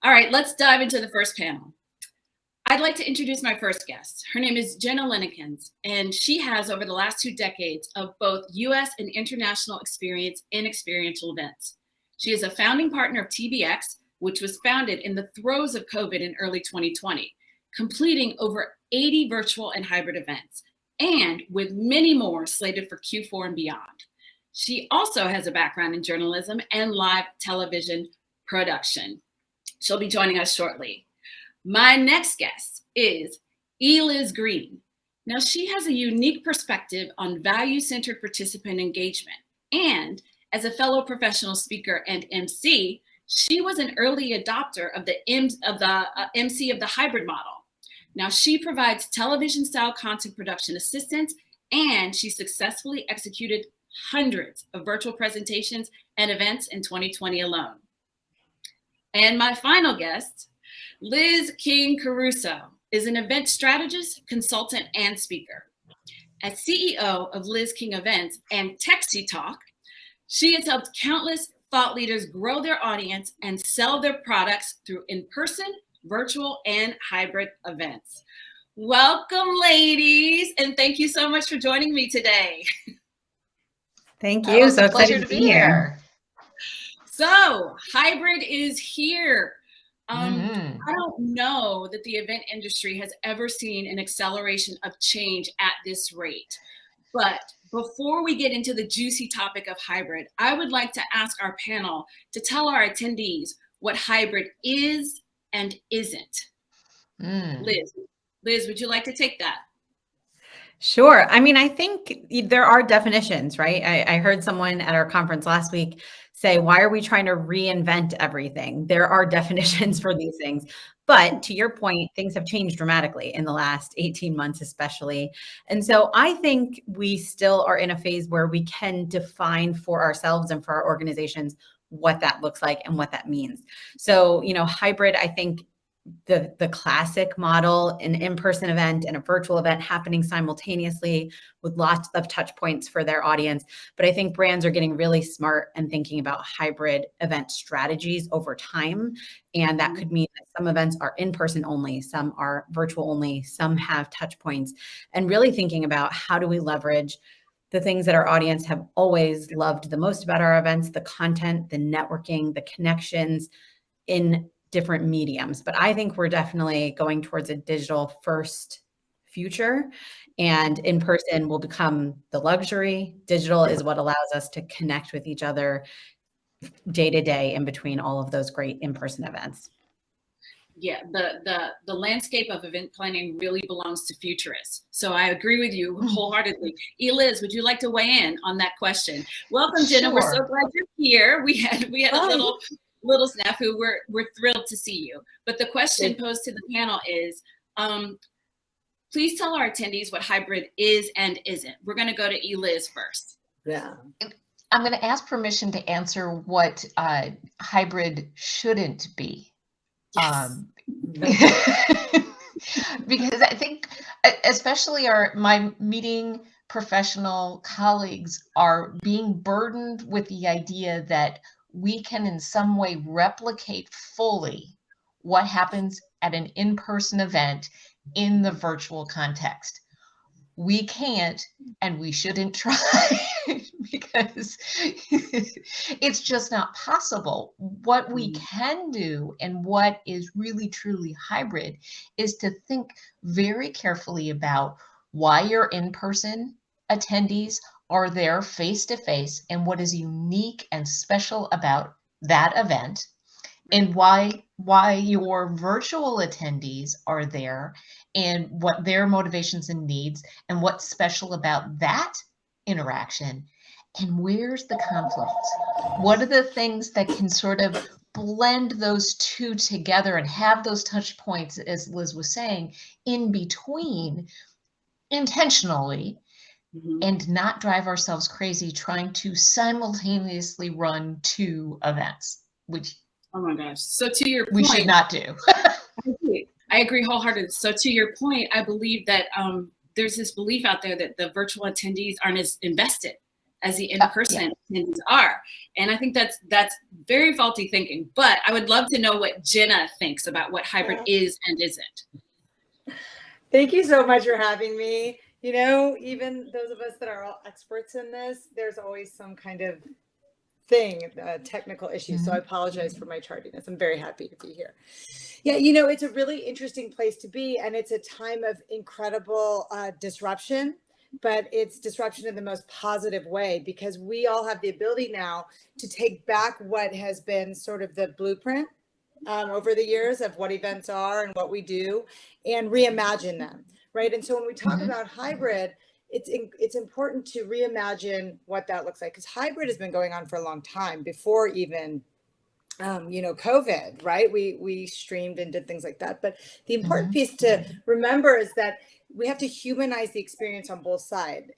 All right, let's dive into the first panel. I'd like to introduce my first guest. Her name is Jenna Lennikins, and she has over the last 2 decades of both US and international experience in experiential events. She is a founding partner of TBX, which was founded in the throes of COVID in early 2020, completing over 80 virtual and hybrid events, and with many more slated for Q4 and beyond. She also has a background in journalism and live television production. She'll be joining us shortly. My next guest is Eliz Green. Now, she has a unique perspective on value-centered participant engagement. And as a fellow professional speaker and MC, she was an early adopter of the MC of the hybrid model. Now, she provides television-style content production assistance, and she successfully executed hundreds of virtual presentations and events in 2020 alone. And my final guest, Liz King Caruso, is an event strategist, consultant, and speaker. As CEO of Liz King Events and Texi Talk, she has helped countless thought leaders grow their audience and sell their products through in-person, virtual, and hybrid events. Welcome, ladies, and thank you so much for joining me today. Thank you. So excited to be here. So, hybrid is here. I don't know that the event industry has ever seen an acceleration of change at this rate. But before we get into the juicy topic of hybrid, I would like to ask our panel to tell our attendees what hybrid is and isn't. Liz, would you like to take that? Sure. I mean, I think there are definitions, right? I heard someone at our conference last week say, why are we trying to reinvent everything? There are definitions for these things. But to your point, things have changed dramatically in the last 18 months, especially. And so I think we still are in a phase where we can define for ourselves and for our organizations what that looks like and what that means. So, hybrid, I think, the classic model, an in-person event and a virtual event happening simultaneously with lots of touch points for their audience. But I think brands are getting really smart and thinking about hybrid event strategies over time. And that could mean that some events are in-person only, some are virtual only, some have touch points, and really thinking about how do we leverage the things that our audience have always loved the most about our events, the content, the networking, the connections in different mediums. But I think we're definitely going towards a digital first future, and in person will become the luxury. Digital is what allows us to connect with each other day to day in between all of those great in-person events. Yeah, the landscape of event planning really belongs to futurists. So I agree with you wholeheartedly. Eliz, would you like to weigh in on that question? Welcome, Jenna. Sure. We're so glad you're here. We had a little snafu. We're thrilled to see you. But the question posed to the panel is, please tell our attendees what hybrid is and isn't. We're going to go to Eliz first. Yeah. I'm going to ask permission to answer what hybrid shouldn't be. Yes. Because I think, especially my meeting professional colleagues are being burdened with the idea that we can in some way replicate fully what happens at an in-person event in the virtual context. We can't, and we shouldn't try because it's just not possible. What we can do and what is really truly hybrid is to think very carefully about why your in-person attendees are there face-to-face and what is unique and special about that event, and why your virtual attendees are there and what their motivations and needs and what's special about that interaction, and where's the conflict? What are the things that can sort of blend those two together and have those touch points, as Liz was saying, in between intentionally, and not drive ourselves crazy trying to simultaneously run two events, which, oh my gosh. So to your point, we should not do. I agree wholeheartedly. So to your point, I believe that there's this belief out there that the virtual attendees aren't as invested as the in-person attendees are. And I think that's very faulty thinking, but I would love to know what Jenna thinks about what hybrid is and isn't. Thank you so much for having me. You know, even those of us that are all experts in this, there's always some kind of thing, technical issue. So I apologize for my tardiness. I'm very happy to be here. Yeah, you know, it's a really interesting place to be, and it's a time of incredible disruption, but it's disruption in the most positive way, because we all have the ability now to take back what has been sort of the blueprint over the years of what events are and what we do, and reimagine them, right? And so when we talk about hybrid, it's important to reimagine what that looks like, because hybrid has been going on for a long time, before even you know, COVID, right? We streamed and did things like that. But the important piece to remember is that we have to humanize the experience on both sides,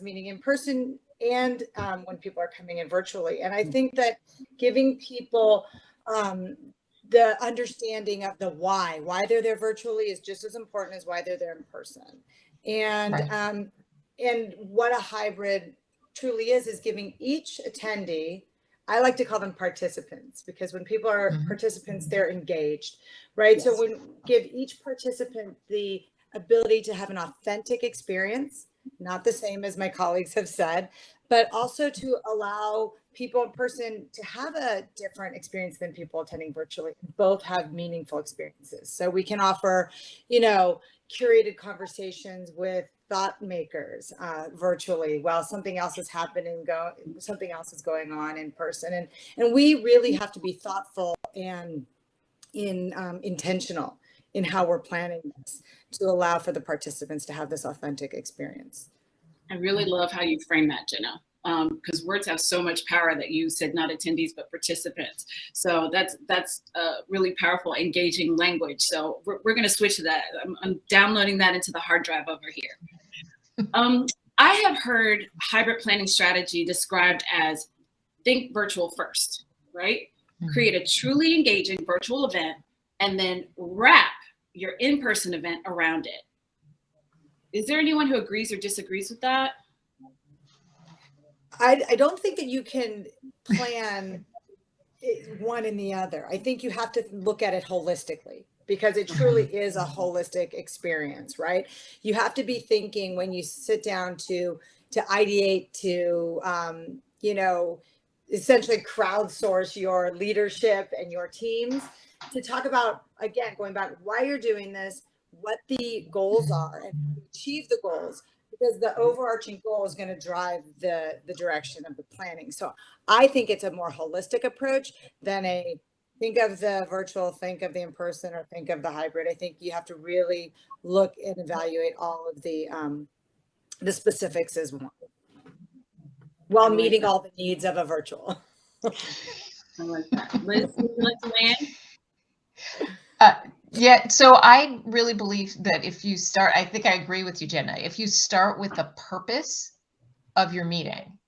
meaning in person and when people are coming in virtually. And I think that giving people the understanding of the why they're there virtually is just as important as why they're there in person. And and what a hybrid truly is giving each attendee, I like to call them participants, because when people are participants, they're engaged, right? Yes. So we give each participant the ability to have an authentic experience, not the same as my colleagues have said, but also to allow people in person to have a different experience than people attending virtually. Both have meaningful experiences. So we can offer, you know, curated conversations with thought makers virtually while something else is happening, something else is going on in person. And we really have to be thoughtful and intentional in how we're planning this to allow for the participants to have this authentic experience. I really love how you frame that, Jenna, because words have so much power that you said not attendees, but participants. So that's really powerful, engaging language. So we're going to switch to that. I'm downloading that into the hard drive over here. I have heard hybrid planning strategy described as think virtual first, right? Create a truly engaging virtual event and then wrap your in-person event around it. Is there anyone who agrees or disagrees with that? I don't think that you can plan one and the other. I think you have to look at it holistically, because it truly is a holistic experience, right? You have to be thinking when you sit down to ideate, to you know, essentially crowdsource your leadership and your teams, to talk about, again, going back, why you're doing this, what the goals are, and how to achieve the goals, because the overarching goal is going to drive the direction of the planning. So I think it's a more holistic approach than a think of the virtual, think of the in-person, or think of the hybrid. I think you have to really look and evaluate all of the specifics as one, while meeting all the needs of a virtual. I like that. Liz, would you like to weigh in? Yeah, so I really believe that if you start, I think I agree with you, Jenna, if you start with the purpose of your meeting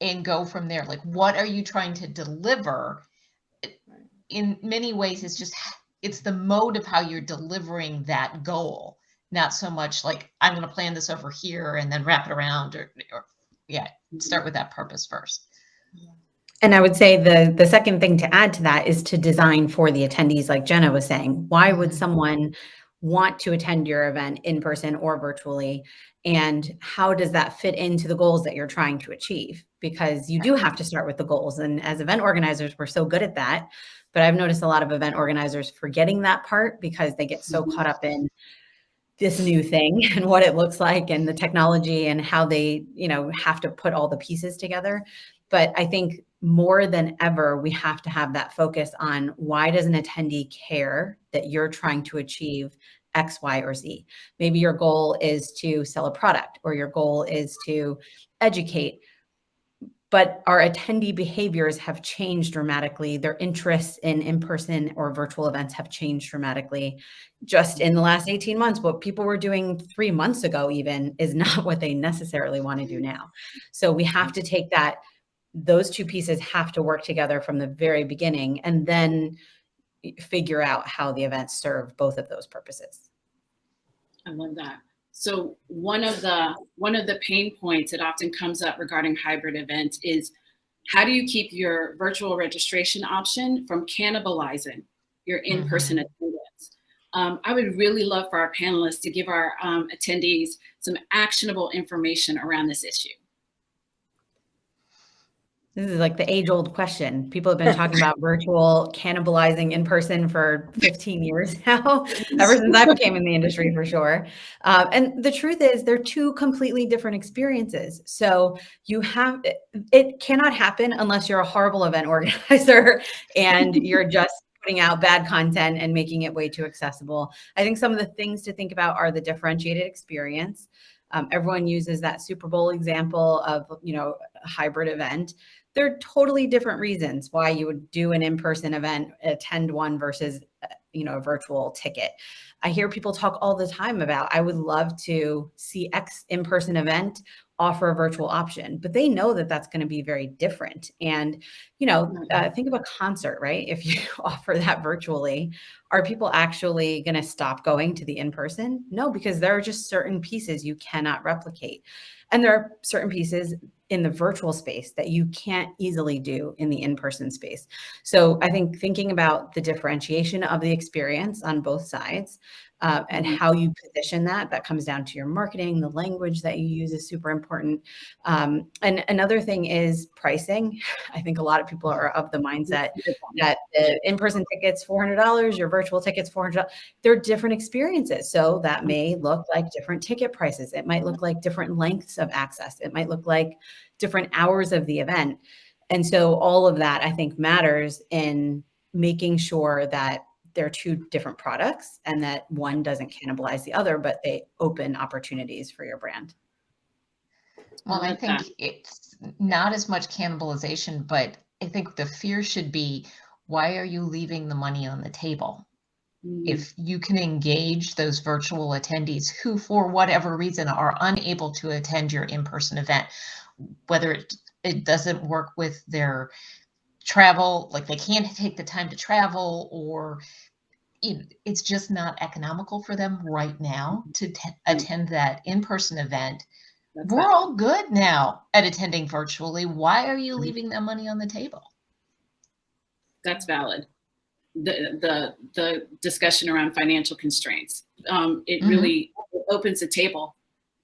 and go from there, like, what are you trying to deliver? In many ways, it's the mode of how you're delivering that goal, not so much like, I'm going to plan this over here and then wrap it around, or start with that purpose first. And I would say the second thing to add to that is to design for the attendees, like Jenna was saying. Why would someone want to attend your event in person or virtually? And how does that fit into the goals that you're trying to achieve? Because you do have to start with the goals. And as event organizers, we're so good at that. But I've noticed a lot of event organizers forgetting that part, because they get so caught up in this new thing and what it looks like and the technology and how they, you know, have to put all the pieces together. But I think more than ever, we have to have that focus on, why does an attendee care that you're trying to achieve X, Y, or Z? Maybe your goal is to sell a product, or your goal is to educate, but our attendee behaviors have changed dramatically. Their interests in in-person or virtual events have changed dramatically. Just in the last 18 months, what people were doing 3 months ago even is not what they necessarily want to do now. So we have to take that. Those two pieces have to work together from the very beginning, and then figure out how the events serve both of those purposes. I love that. So one of the pain points that often comes up regarding hybrid events is, how do you keep your virtual registration option from cannibalizing your in-person attendance? I would really love for our panelists to give our attendees some actionable information around this issue. This is like the age-old question. People have been talking about virtual cannibalizing in person for 15 years now, ever since I became in the industry, for sure. And the truth is, they're two completely different experiences. So it cannot happen unless you're a horrible event organizer and you're just putting out bad content and making it way too accessible. I think some of the things to think about are the differentiated experience. Everyone uses that Super Bowl example of, a hybrid event. They're totally different reasons why you would do an in-person event, attend one versus, a virtual ticket. I hear people talk all the time about, I would love to see X in-person event offer a virtual option, but they know that that's going to be very different. And, think of a concert, right? If you offer that virtually, are people actually going to stop going to the in-person? No, because there are just certain pieces you cannot replicate. And there are certain pieces in the virtual space that you can't easily do in the in-person space. So I think thinking about the differentiation of the experience on both sides, and how you position that comes down to your marketing. The language that you use is super important. And another thing is pricing. I think a lot of people are of the mindset that the in-person tickets, $400, your virtual tickets, $400. They're different experiences. So that may look like different ticket prices. It might look like different lengths of access. It might look like different hours of the event. And so all of that, I think, matters in making sure that they're two different products and that one doesn't cannibalize the other, but they open opportunities for your brand. Well, I think it's not as much cannibalization, but I think the fear should be, why are you leaving the money on the table? If you can engage those virtual attendees who, for whatever reason, are unable to attend your in-person event, whether it doesn't work with their travel, like they can't take the time to travel, or it's just not economical for them right now to attend that in-person event. We're all good now at attending virtually. Why are you leaving that money on the table? That's valid. The discussion around financial constraints, it really opens the table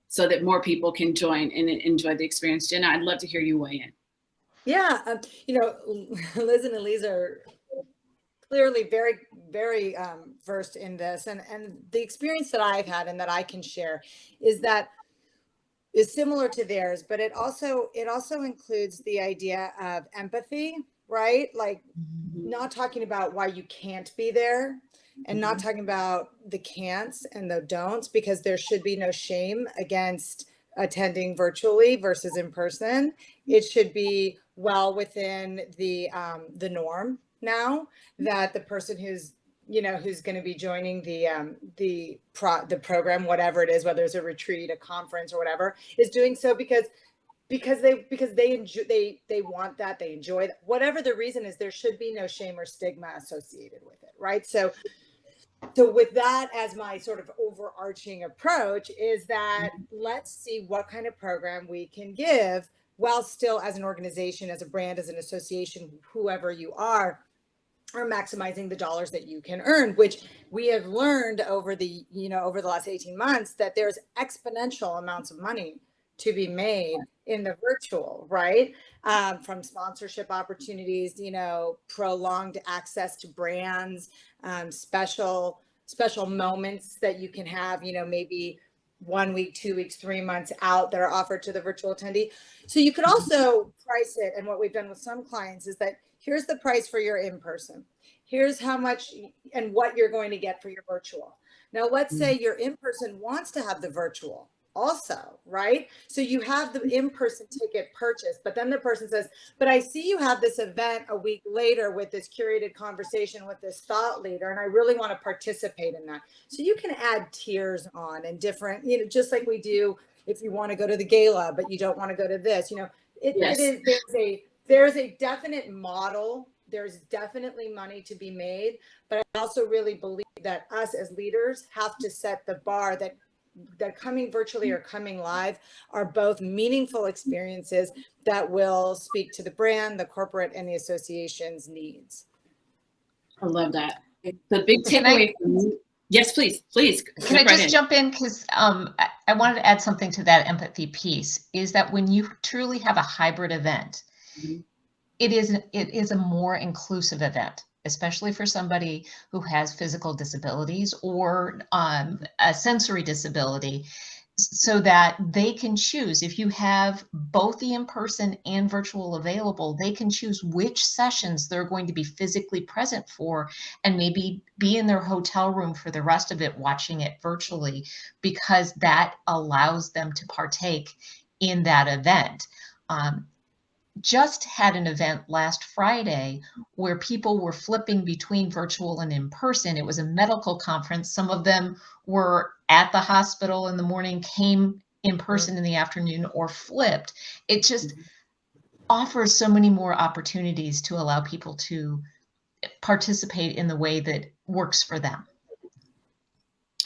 so that more people can join and enjoy the experience. Jenna, I'd love to hear you weigh in. Yeah, Liz and Eliz are clearly very, very versed in this, and the experience that I've had and that I can share is similar to theirs, but it also includes the idea of empathy, right? Like not talking about why you can't be there, and not talking about the can'ts and the don'ts, because there should be no shame against attending virtually versus in person. It should be well within the norm now that the person who's going to be joining the program, whatever it is, whether it's a retreat, a conference, or whatever, is doing so because they enjoy, they want that, they enjoy that, whatever the reason is. There should be no shame or stigma associated with it, right? So with that as my sort of overarching approach is that let's see what kind of program we can give while still, as an organization, as a brand, as an association, whoever you are maximizing the dollars that you can earn, which we have learned over the last 18 months that there's exponential amounts of money to be made in the virtual, right? From sponsorship opportunities, prolonged access to brands, special moments that you can have, maybe 1 week, 2 weeks, 3 months out that are offered to the virtual attendee. So you could also price it. And what we've done with some clients is that here's the price for your in-person. Here's how much and what you're going to get for your virtual. Now, let's say your in-person wants to have the virtual also, right? So you have the in-person ticket purchase, but then the person says, but I see you have this event a week later with this curated conversation with this thought leader, and I really want to participate in that. So you can add tiers on and different, just like we do if you want to go to the gala, but you don't want to go to this, there's a definite model. There's definitely money to be made, but I also really believe that us as leaders have to set the bar that that coming virtually or coming live are both meaningful experiences that will speak to the brand, the corporate, and the association's needs. I love that. The big Can takeaway from me, yes, please. Can I just jump in? Because I wanted to add something to that empathy piece, is that when you truly have a hybrid event, it is a more inclusive event, especially for somebody who has physical disabilities or a sensory disability, so that they can choose. If you have both the in-person and virtual available, they can choose which sessions they're going to be physically present for, and maybe be in their hotel room for the rest of it watching it virtually, because that allows them to partake in that event. Just had an event last Friday where people were flipping between virtual and in person. It was a medical conference. Some of them were at the hospital in the morning, came in person in the afternoon, or flipped. It just offers so many more opportunities to allow people to participate in the way that works for them.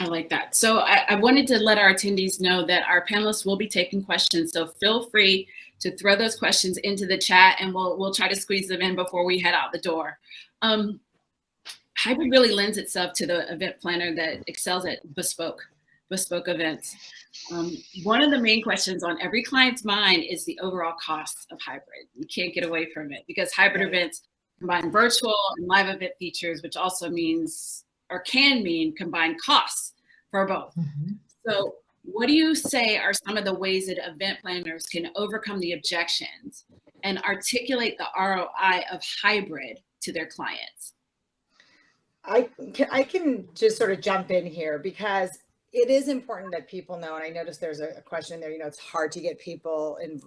I like that. So I wanted to let our attendees know that our panelists will be taking questions. So feel free to throw those questions into the chat, and we'll try to squeeze them in before we head out the door. Hybrid really lends itself to the event planner that excels at bespoke events. One of the main questions on every client's mind is the overall cost of hybrid. You can't get away from it, because hybrid events combine virtual and live event features, which also means, or can mean, combined costs for both. So what do you say are some of the ways that event planners can overcome the objections and articulate the ROI of hybrid to their clients? I can just sort of jump in here, because it is important that people know, and I noticed there's a question there, it's hard to get people in,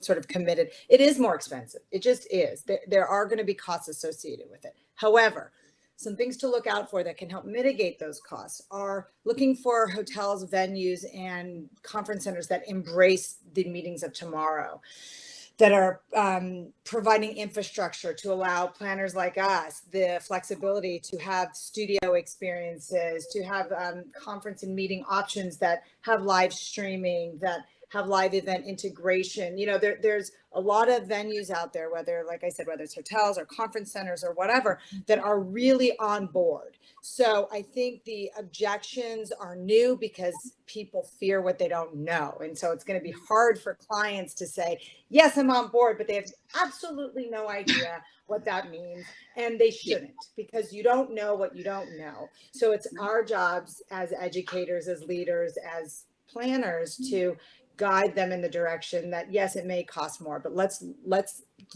sort of committed. It is more expensive. It just is. There are going to be costs associated with it. However, some things to look out for that can help mitigate those costs are looking for hotels, venues, and conference centers that embrace the meetings of tomorrow, that are providing infrastructure to allow planners like us the flexibility to have studio experiences, to have conference and meeting options that have live streaming, that have live event integration. There's a lot of venues out there, whether, like I said, whether it's hotels or conference centers or whatever, that are really on board. So I think the objections are new because people fear what they don't know. And so it's going to be hard for clients to say, yes, I'm on board, but they have absolutely no idea what that means. And they shouldn't, because you don't know what you don't know. So it's our jobs as educators, as leaders, as planners to guide them in the direction that, yes, it may cost more, but let's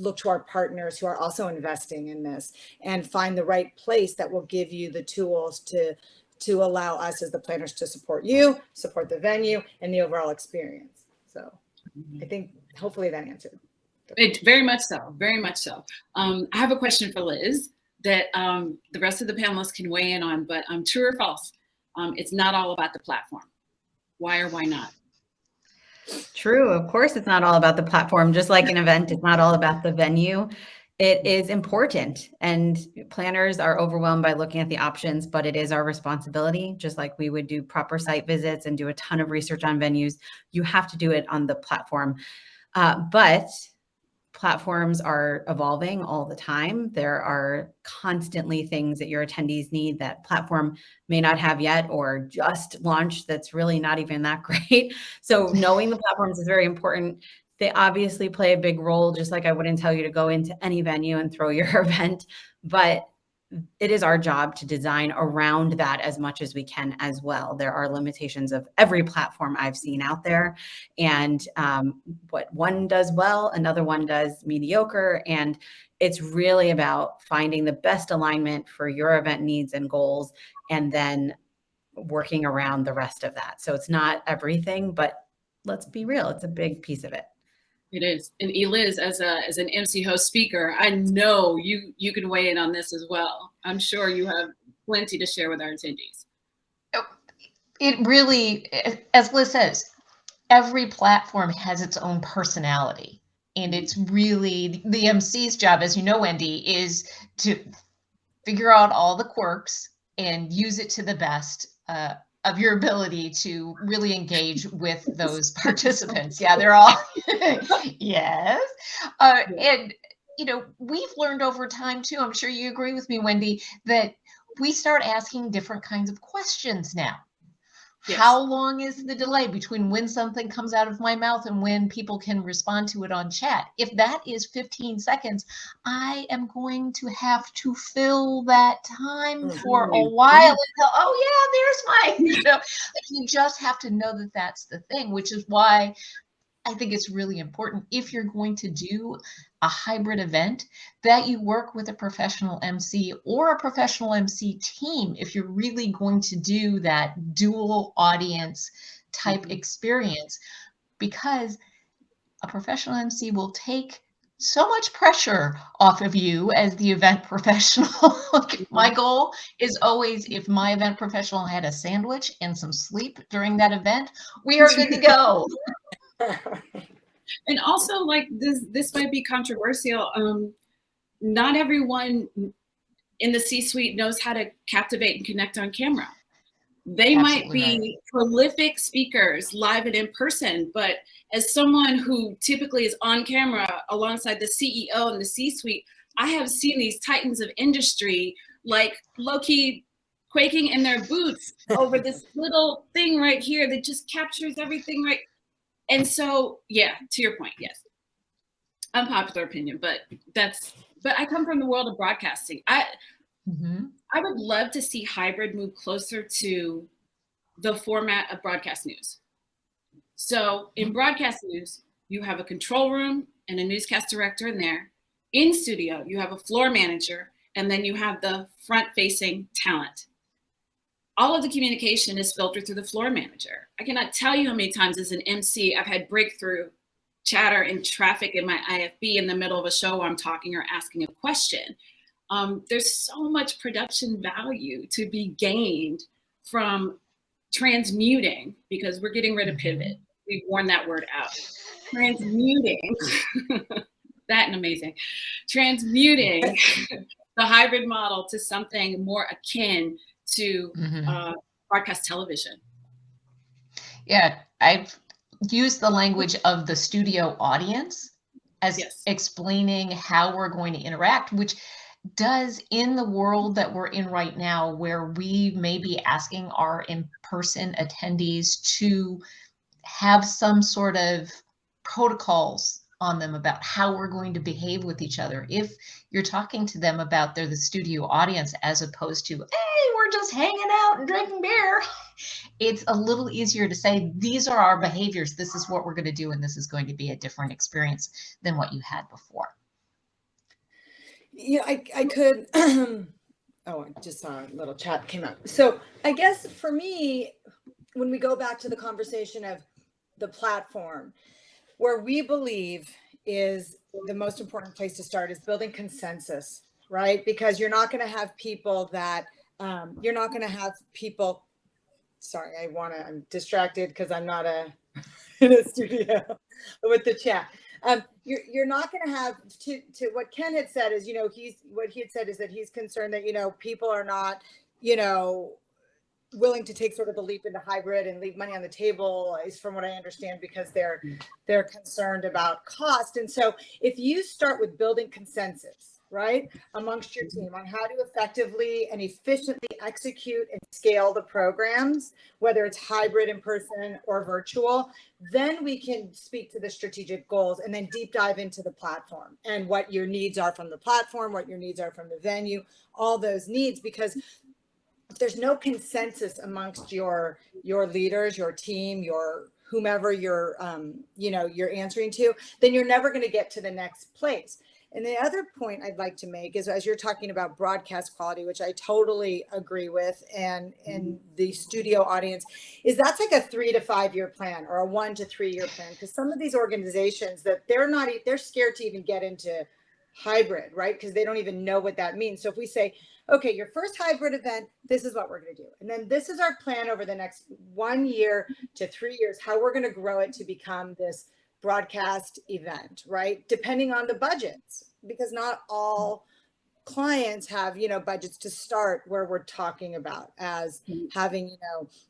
look to our partners who are also investing in this and find the right place that will give you the tools to allow us as the planners to support you, support the venue, and the overall experience. So I think hopefully that answered. Very much so, very much so. I have a question for Liz that the rest of the panelists can weigh in on, but true or false, it's not all about the platform. Why or why not? True. Of course, it's not all about the platform. Just like an event, it's not all about the venue. It is important, and planners are overwhelmed by looking at the options, but it is our responsibility. Just like we would do proper site visits and do a ton of research on venues, you have to do it on the platform. But platforms are evolving all the time. There are constantly things that your attendees need that platform may not have yet, or just launched that's really not even that great. So knowing the platforms is very important. They obviously play a big role, just like I wouldn't tell you to go into any venue and throw your event, but it is our job to design around that as much as we can as well. There are limitations of every platform I've seen out there, and what one does well, another one does mediocre. And it's really about finding the best alignment for your event needs and goals, and then working around the rest of that. So it's not everything, but let's be real, it's a big piece of it. It is. And Eliz, as an MC host speaker, I know you can weigh in on this as well. I'm sure you have plenty to share with our attendees. It really, as Liz says, every platform has its own personality. And it's really the MC's job, as you know, Wendy, is to figure out all the quirks and use it to the best of your ability to really engage with those participants. Yeah, they're all, yes. And, you know, we've learned over time too, I'm sure you agree with me, Wendy, that we start asking different kinds of questions now. Yes. How long is the delay between when something comes out of my mouth and when people can respond to it on chat? If that is 15 seconds, I am going to have to fill that time for a while until, oh yeah, there's my, you know, like you just have to know that that's the thing, which is why I think it's really important if you're going to do a hybrid event that you work with a professional MC or a professional MC team if you're really going to do that dual audience type experience, because a professional MC will take so much pressure off of you as the event professional. My goal is always, if my event professional had a sandwich and some sleep during that event, we are good to go. And also, like, this might be controversial. Not everyone in the C-suite knows how to captivate and connect on camera. They might be prolific speakers live and in person, but as someone who typically is on camera alongside the CEO and the C-suite, I have seen these titans of industry like low-key quaking in their boots over this little thing right here that just captures everything right. And so, yeah, to your point, yes. Unpopular opinion, but I come from the world of broadcasting. I would love to see hybrid move closer to the format of broadcast news. So in broadcast news, you have a control room and a newscast director in there. In studio, you have a floor manager, and then you have the front-facing talent. All of the communication is filtered through the floor manager. I cannot tell you how many times as an MC I've had breakthrough chatter and traffic in my IFB in the middle of a show where I'm talking or asking a question. There's so much production value to be gained from transmuting, because we're getting rid of pivot. We've worn that word out. Transmuting, that and amazing. Transmuting the hybrid model to something more akin to broadcast television. Yeah, I've used the language of the studio audience as explaining how we're going to interact, which does, in the world that we're in right now, where we may be asking our in-person attendees to have some sort of protocols on them about how we're going to behave with each other. If you're talking to them about they're the studio audience as opposed to, hey, we're just hanging out and drinking beer, it's a little easier to say, these are our behaviors, this is what we're going to do, and this is going to be a different experience than what you had before. Yeah, I could, oh, I just saw a little chat came up. So I guess for me, when we go back to the conversation of the platform, where we believe is the most important place to start is building consensus, right? Because you're not going to have people that, sorry, I'm distracted because I'm not in a studio with the chat. You're not going to have to what Ken had said is, what he had said is that he's concerned that, people are not, willing to take sort of the leap into hybrid and leave money on the table, is from what I understand, because they're concerned about cost. And so if you start with building consensus, right, amongst your team on how to effectively and efficiently execute and scale the programs, whether it's hybrid, in person, or virtual, then we can speak to the strategic goals and then deep dive into the platform and what your needs are from the platform, what your needs are from the venue, all those needs. Because if there's no consensus amongst your leaders, your team, your whomever you're answering to, then you're never going to get to the next place. And the other point I'd like to make is, as you're talking about broadcast quality, which I totally agree with, and the studio audience, is that's like a 3 to 5 year plan or a 1 to 3 year plan. Because some of these organizations that they're scared to even get into hybrid, right? Because they don't even know what that means. So if we say, okay, your first hybrid event, this is what we're going to do. And then this is our plan over the next 1 year to 3 years, how we're going to grow it to become this broadcast event, right? Depending on the budgets, because not all clients have, budgets to start where we're talking about as having,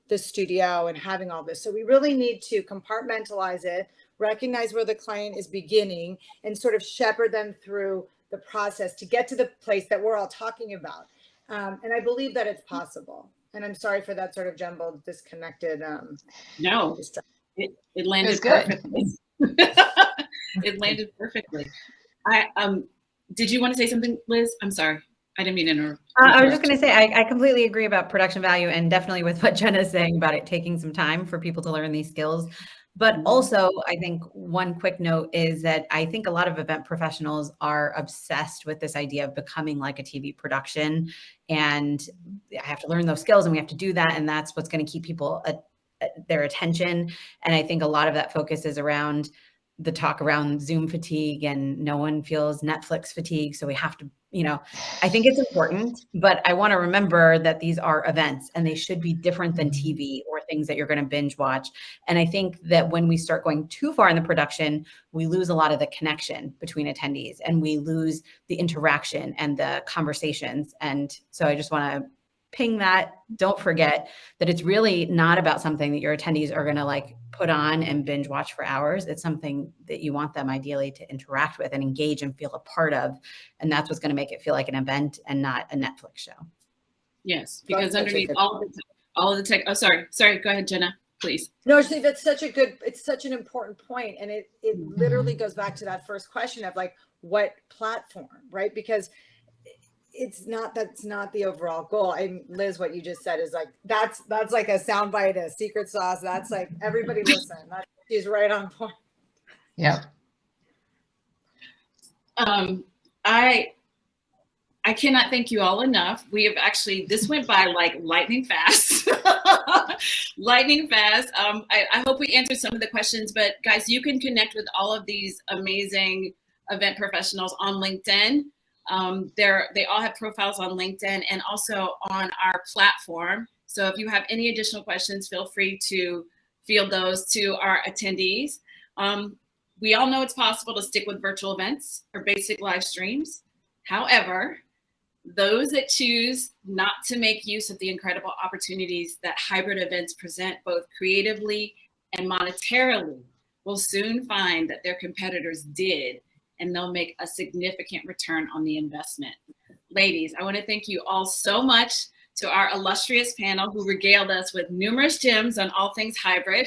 the studio and having all this. So we really need to compartmentalize it, recognize where the client is beginning, and sort of shepherd them through the process to get to the place that we're all talking about. And I believe that it's possible. And I'm sorry for that sort of jumbled, disconnected. No, it landed good. perfectly. It landed perfectly. Did you want to say something, Liz? I'm sorry. I didn't mean to interrupt. I was just going to say, I completely agree about production value, and definitely with what Jenna's saying about it taking some time for people to learn these skills. But also, I think one quick note is that I think a lot of event professionals are obsessed with this idea of becoming like a TV production. And I have to learn those skills, and we have to do that. And that's what's going to keep people their attention. And I think a lot of that focus is around the talk around Zoom fatigue, and no one feels Netflix fatigue. So we have to, I think it's important, but I want to remember that these are events and they should be different than TV or things that you're going to binge watch. And I think that when we start going too far in the production, we lose a lot of the connection between attendees, and we lose the interaction and the conversations. And so I just want to ping that. Don't forget that it's really not about something that your attendees are going to like put on and binge watch for hours. It's something that you want them ideally to interact with and engage and feel a part of. And that's what's going to make it feel like an event and not a Netflix show. Yes, because underneath all of the tech. Oh, sorry. Go ahead, Jenna, please. No, I think that's it's such an important point. And it literally goes back to that first question of like, what platform, right? Because that's not the overall goal. Liz, what you just said is like, that's like a soundbite, a secret sauce. That's like, everybody listen. She's right on point. Yeah. I cannot thank you all enough. We have actually, this went by like lightning fast. Lightning fast. I hope we answered some of the questions, but guys, you can connect with all of these amazing event professionals on LinkedIn. They all have profiles on LinkedIn and also on our platform. So if you have any additional questions, feel free to field those to our attendees. We all know it's possible to stick with virtual events or basic live streams. However, those that choose not to make use of the incredible opportunities that hybrid events present both creatively and monetarily will soon find that their competitors did, and they'll make a significant return on the investment. Ladies, I want to thank you all so much, to our illustrious panel who regaled us with numerous gems on all things hybrid.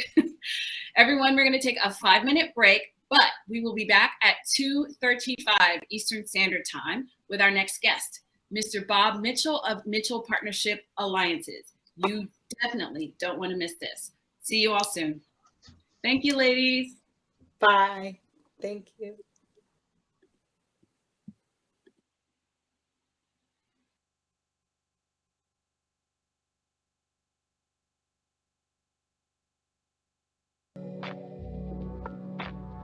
Everyone, we're going to take a 5-minute break, but we will be back at 2:35 Eastern Standard Time with our next guest, Mr. Bob Mitchell of Mitchell Partnership Alliances. You definitely don't want to miss this. See you all soon. Thank you, ladies. Bye. Thank you.